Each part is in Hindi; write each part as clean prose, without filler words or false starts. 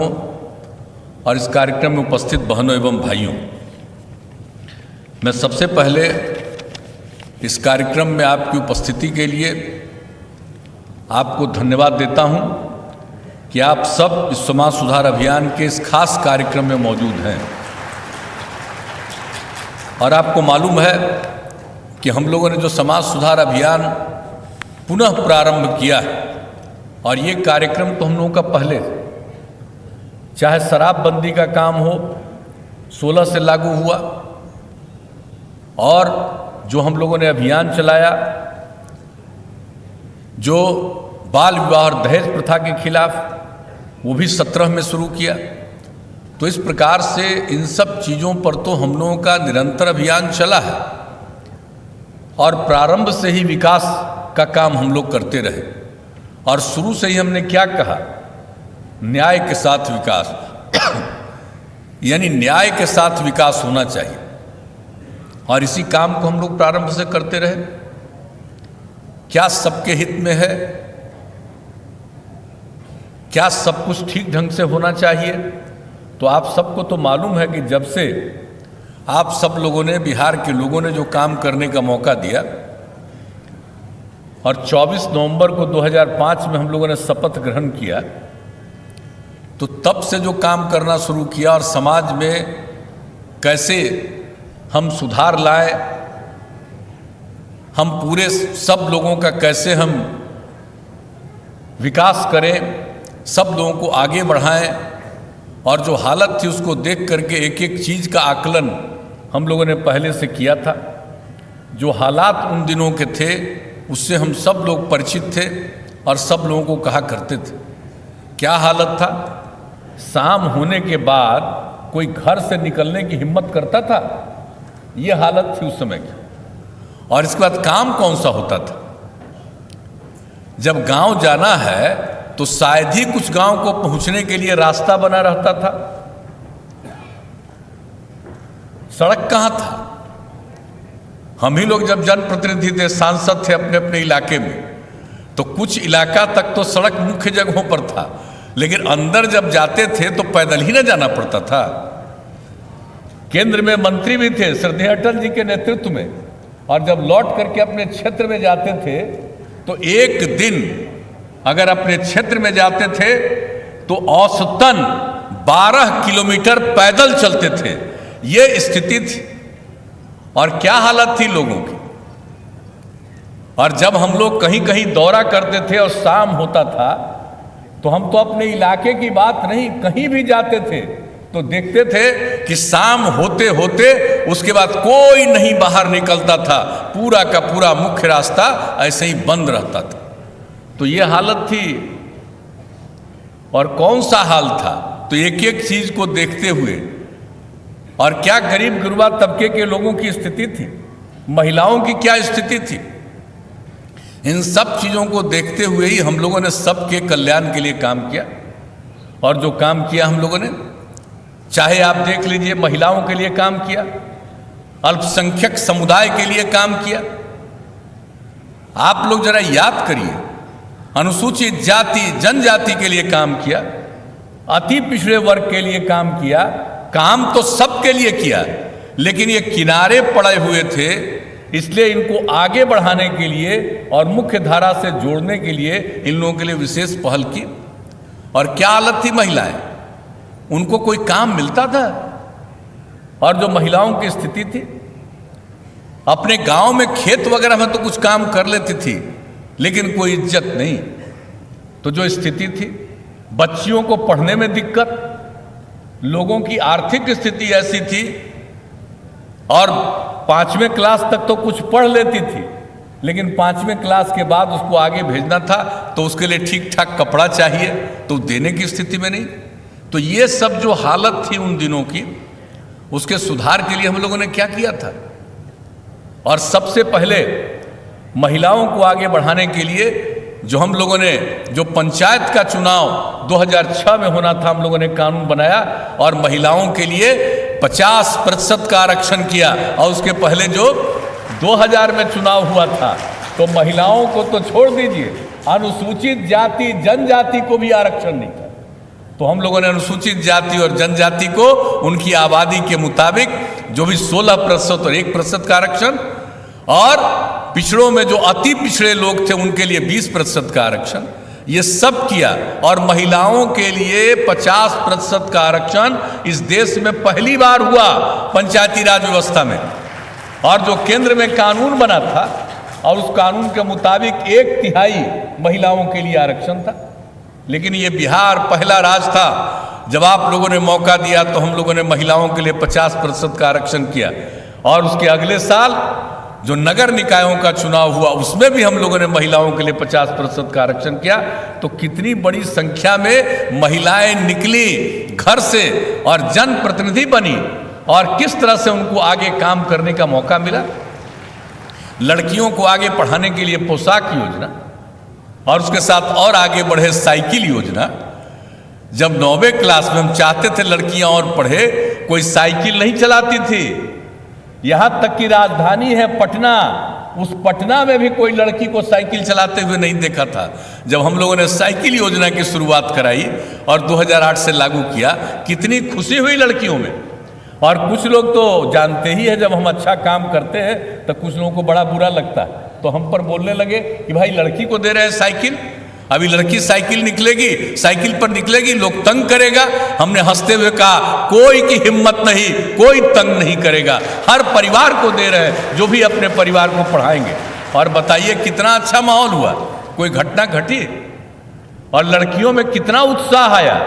और इस कार्यक्रम में उपस्थित बहनों एवं भाइयों, मैं सबसे पहले इस कार्यक्रम में आपकी उपस्थिति के लिए आपको धन्यवाद देता हूं कि आप सब इस समाज सुधार अभियान के इस खास कार्यक्रम में मौजूद हैं। और आपको मालूम है कि हम लोगों ने जो समाज सुधार अभियान पुनः प्रारंभ किया है, और ये कार्यक्रम तो हम लोगों का पहले, चाहे शराबबंदी का काम हो 16 से लागू हुआ, और जो हम लोगों ने अभियान चलाया जो बाल विवाह और दहेज प्रथा के खिलाफ, वो भी 17 में शुरू किया। तो इस प्रकार से इन सब चीज़ों पर तो हम लोगों का निरंतर अभियान चला है, और प्रारंभ से ही विकास का काम हम लोग करते रहे। और शुरू से ही हमने क्या कहा, न्याय के साथ विकास यानी न्याय के साथ विकास होना चाहिए, और इसी काम को हम लोग प्रारंभ से करते रहे। क्या सबके हित में है, क्या सब कुछ ठीक ढंग से होना चाहिए? तो आप सबको तो मालूम है कि जब से आप सब लोगों ने, बिहार के लोगों ने जो काम करने का मौका दिया, और 24 नवंबर को 2005 में हम लोगों ने शपथ ग्रहण किया, तो तब से जो काम करना शुरू किया और समाज में कैसे हम सुधार लाए, हम पूरे सब लोगों का कैसे हम विकास करें, सब लोगों को आगे बढ़ाएं, और जो हालत थी उसको देख करके एक एक चीज़ का आकलन हम लोगों ने पहले से किया था। जो हालात उन दिनों के थे उससे हम सब लोग परिचित थे, और सब लोगों को कहा करते थे। क्या हालत था? शाम होने के बाद कोई घर से निकलने की हिम्मत करता था? ये हालत थी उस समय की। और इसके बाद काम कौन सा होता था? जब गांव जाना है तो शायद ही कुछ गांव को पहुंचने के लिए रास्ता बना रहता था। सड़क कहां था? हम ही लोग जब जनप्रतिनिधि थे, सांसद थे अपने अपने इलाके में, तो कुछ इलाका तक तो सड़क मुख्य जगहों पर था, लेकिन अंदर जब जाते थे तो पैदल ही न जाना पड़ता था। केंद्र में मंत्री भी थे श्रद्धेय अटल जी के नेतृत्व में, और जब लौट करके अपने क्षेत्र में जाते थे तो एक दिन अगर अपने क्षेत्र में जाते थे तो औसतन 12 किलोमीटर पैदल चलते थे। ये स्थिति थी, और क्या हालत थी लोगों की। और जब हम लोग कहीं कहीं दौरा करते थे और शाम होता था, तो हम तो अपने इलाके की बात नहीं, कहीं भी जाते थे तो देखते थे कि शाम होते होते उसके बाद कोई नहीं बाहर निकलता था, पूरा का पूरा मुख्य रास्ता ऐसे ही बंद रहता था। तो ये हालत थी। और कौन सा हाल था? तो एक एक चीज को देखते हुए, और क्या गरीब गुरबा तबके के लोगों की स्थिति थी, महिलाओं की क्या स्थिति थी, इन सब चीज़ों को देखते हुए ही हम लोगों ने सबके कल्याण के लिए काम किया। और जो काम किया हम लोगों ने, चाहे आप देख लीजिए, महिलाओं के लिए काम किया, अल्पसंख्यक समुदाय के लिए काम किया। आप लोग जरा याद करिए, अनुसूचित जाति जनजाति के लिए काम किया, अति पिछड़े वर्ग के लिए काम किया। काम तो सबके लिए किया, लेकिन ये किनारे पड़े हुए थे, इसलिए इनको आगे बढ़ाने के लिए और मुख्य धारा से जोड़ने के लिए इन लोगों के लिए विशेष पहल की। और क्या हालत थी महिलाएं, उनको कोई काम मिलता था? और जो महिलाओं की स्थिति थी, अपने गांव में खेत वगैरह में तो कुछ काम कर लेती थी, लेकिन कोई इज्जत नहीं। तो जो स्थिति थी, बच्चियों को पढ़ने में दिक्कत, लोगों की आर्थिक स्थिति ऐसी थी, और 5वें क्लास तक तो कुछ पढ़ लेती थी, लेकिन 5वें क्लास के बाद उसको आगे भेजना था तो उसके लिए ठीक ठाक कपड़ा चाहिए, तो देने की स्थिति में नहीं। तो ये सब जो हालत थी उन दिनों की, उसके सुधार के लिए हम लोगों ने क्या किया था? और सबसे पहले महिलाओं को आगे बढ़ाने के लिए जो हम लोगों ने, जो पंचायत का चुनाव 2006 में होना था, हम लोगों ने कानून बनाया और महिलाओं के लिए 50% का आरक्षण किया। और उसके पहले जो 2000 में चुनाव हुआ था, तो महिलाओं को तो छोड़ दीजिए, अनुसूचित जाति जनजाति को भी आरक्षण नहीं था। तो हम लोगों ने अनुसूचित जाति और जनजाति को उनकी आबादी के मुताबिक जो भी 16% और 1% का आरक्षण, और पिछड़ों में जो अति पिछड़े लोग थे उनके लिए 20% का आरक्षण, ये सब किया। और महिलाओं के लिए 50% का आरक्षण इस देश में पहली बार हुआ पंचायती राज व्यवस्था में। और जो केंद्र में कानून बना था और उस कानून के मुताबिक 1/3 महिलाओं के लिए आरक्षण था। लेकिन ये बिहार पहला राज्य था, जब आप लोगों ने मौका दिया तो हम लोगों ने महिलाओं के लिए 50% का आरक्षण किया। और उसके अगले साल जो नगर निकायों का चुनाव हुआ उसमें भी हम लोगों ने महिलाओं के लिए 50% का आरक्षण किया। तो कितनी बड़ी संख्या में महिलाएं निकली घर से और जनप्रतिनिधि बनी, और किस तरह से उनको आगे काम करने का मौका मिला। लड़कियों को आगे पढ़ाने के लिए पोशाक योजना, और उसके साथ और आगे बढ़े साइकिल योजना। जब 9वीं क्लास में हम चाहते थे लड़कियां और पढ़े, कोई साइकिल नहीं चलाती थी। यहां तक कि राजधानी है पटना, उस पटना में भी कोई लड़की को साइकिल चलाते हुए नहीं देखा था। जब हम लोगों ने साइकिल योजना की शुरुआत कराई और 2008 से लागू किया, कितनी खुशी हुई लड़कियों में। और कुछ लोग तो जानते ही है, जब हम अच्छा काम करते हैं तो कुछ लोगों को बड़ा बुरा लगता है, तो हम पर बोलने लगे कि भाई लड़की को दे रहे हैं साइकिल, अभी लड़की साइकिल निकलेगी, साइकिल पर निकलेगी, लोग तंग करेगा। हमने हंसते हुए कहा कोई की हिम्मत नहीं, कोई तंग नहीं करेगा, हर परिवार को दे रहे हैं जो भी अपने परिवार को पढ़ाएंगे। और बताइए कितना अच्छा माहौल हुआ, कोई घटना घटी और लड़कियों में कितना उत्साह आया।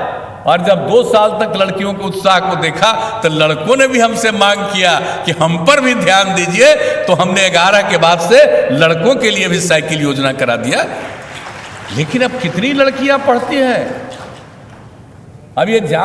और जब 2 साल तक लड़कियों के उत्साह को देखा तो लड़कों ने भी हमसे मांग किया कि हम पर भी ध्यान दीजिए। तो हमने 11 के बाद से लड़कों के लिए भी साइकिल योजना करा दिया। लेकिन अब कितनी लड़कियां पढ़ती हैं, अब ये जान